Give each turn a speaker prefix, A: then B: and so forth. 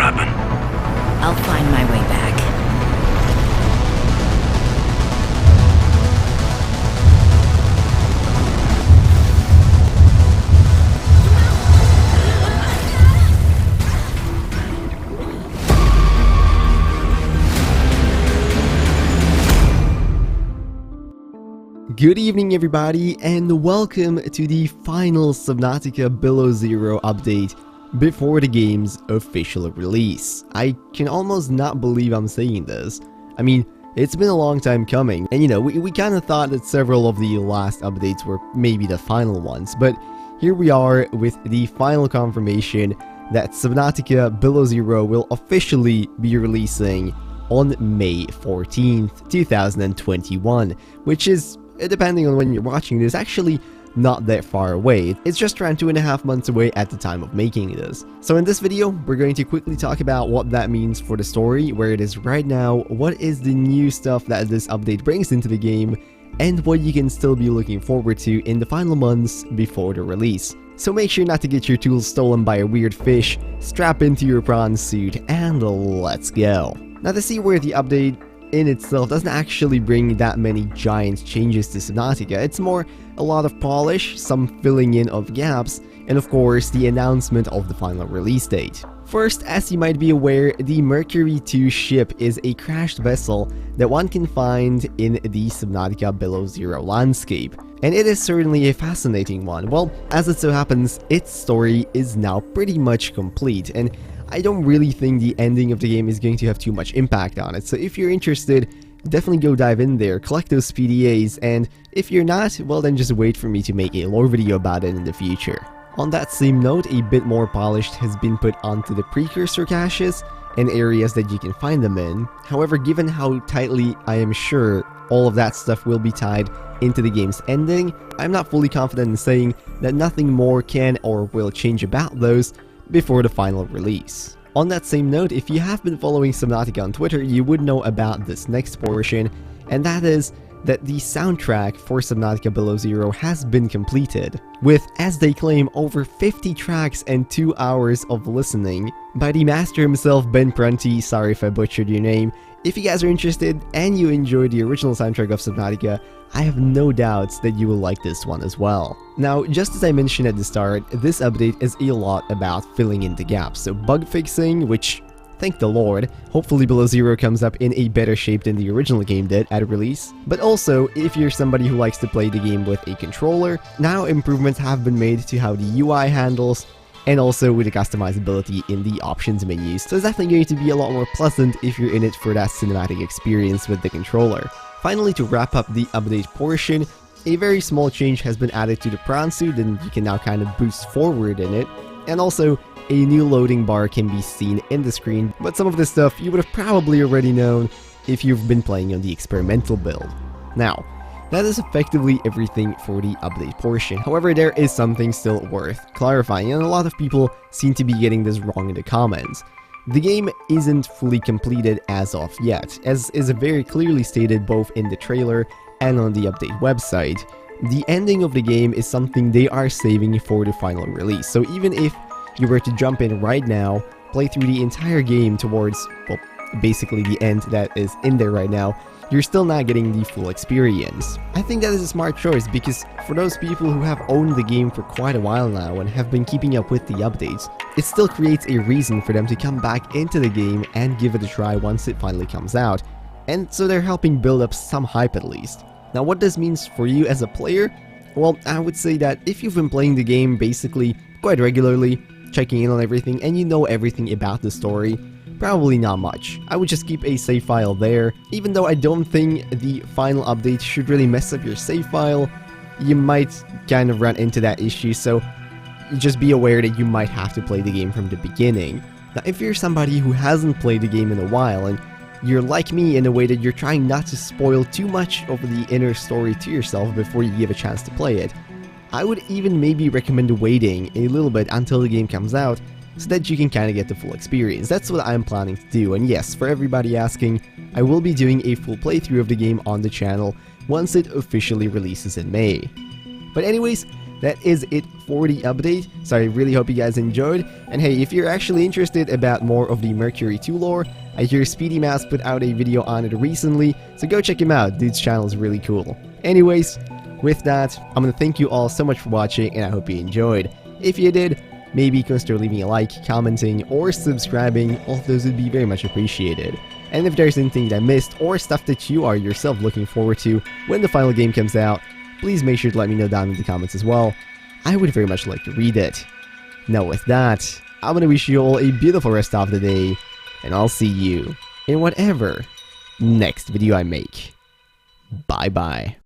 A: happen?
B: I'll find my way back.
C: Good evening everybody, and welcome to the final Subnautica Below Zero update before the game's official release. I can almost not believe I'm saying this. I mean, it's been a long time coming, and you know, we kind of thought that several of the last updates were maybe the final ones, but here we are with the final confirmation that Subnautica Below Zero will officially be releasing on May 14th, 2021, which is, depending on when you're watching this, actually not that far away. It's just around 2.5 months away at the time of making this. So in this video, we're going to quickly talk about what that means for the story, where it is right now, what is the new stuff that this update brings into the game, and what you can still be looking forward to in the final months before the release. So make sure not to get your tools stolen by a weird fish, strap into your prawn suit, and let's go. Now, to see where the update in itself doesn't actually bring that many giant changes to Subnautica. It's more a lot of polish, some filling in of gaps, and of course the announcement of the final release date. First, as you might be aware, the Mercury 2 ship is a crashed vessel that one can find in the Subnautica Below Zero landscape, and it is certainly a fascinating one. Well, as it so happens, its story is now pretty much complete, and I don't really think the ending of the game is going to have too much impact on it, so if you're interested, definitely go dive in there, collect those PDAs, and if you're not, well then just wait for me to make a lore video about it in the future. On that same note, a bit more polished has been put onto the precursor caches and areas that you can find them in. However, given how tightly I am sure all of that stuff will be tied into the game's ending, I'm not fully confident in saying that nothing more can or will change about those before the final release. On that same note, if you have been following Subnautica on Twitter, you would know about this next portion, and that is that the soundtrack for Subnautica Below Zero has been completed, with, as they claim, over 50 tracks and 2 hours of listening by the master himself, Ben Prunty. Sorry if I butchered your name. If you guys are interested and you enjoyed the original soundtrack of Subnautica, I have no doubts that you will like this one as well. Now, just as I mentioned at the start, this update is a lot about filling in the gaps, so bug fixing, which, thank the Lord, hopefully Below Zero comes up in a better shape than the original game did at release. But also, if you're somebody who likes to play the game with a controller, now improvements have been made to how the UI handles, and also with the customizability in the options menus, so it's definitely going to be a lot more pleasant if you're in it for that cinematic experience with the controller. Finally, to wrap up the update portion, a very small change has been added to the prawn suit, and you can now kind of boost forward in it, and also a new loading bar can be seen in the screen, but some of this stuff you would have probably already known if you've been playing on the experimental build. Now, that is effectively everything for the update portion. However, there is something still worth clarifying, and a lot of people seem to be getting this wrong in the comments. The game isn't fully completed as of yet, as is very clearly stated both in the trailer and on the update website. The ending of the game is something they are saving for the final release, so even if you were to jump in right now, play through the entire game towards, well, basically the end that is in there right now, you're still not getting the full experience. I think that is a smart choice, because for those people who have owned the game for quite a while now and have been keeping up with the updates, it still creates a reason for them to come back into the game and give it a try once it finally comes out, and so they're helping build up some hype at least. Now, what this means for you as a player? Well, I would say that if you've been playing the game basically quite regularly, checking in on everything, and you know everything about the story, probably not much. I would just keep a save file there. Even though I don't think the final update should really mess up your save file, you might kind of run into that issue, so just be aware that you might have to play the game from the beginning. Now, if you're somebody who hasn't played the game in a while, and you're like me in a way that you're trying not to spoil too much of the inner story to yourself before you give a chance to play it, I would even maybe recommend waiting a little bit until the game comes out, so that you can kind of get the full experience. That's what I'm planning to do, and yes, for everybody asking, I will be doing a full playthrough of the game on the channel once it officially releases in May. But anyways, that is it for the update. So I really hope you guys enjoyed. And hey, if you're actually interested about more of the Mercury 2 lore, I hear Speedy Mouse put out a video on it recently, so go check him out. Dude's channel is really cool. Anyways, with that, I'm gonna thank you all so much for watching, and I hope you enjoyed. If you did, maybe consider leaving a like, commenting, or subscribing. All of those would be very much appreciated. And if there's anything that I missed, or stuff that you are yourself looking forward to when the final game comes out, please make sure to let me know down in the comments as well. I would very much like to read it. Now with that, I'm gonna wish you all a beautiful rest of the day, and I'll see you in whatever next video I make. Bye bye.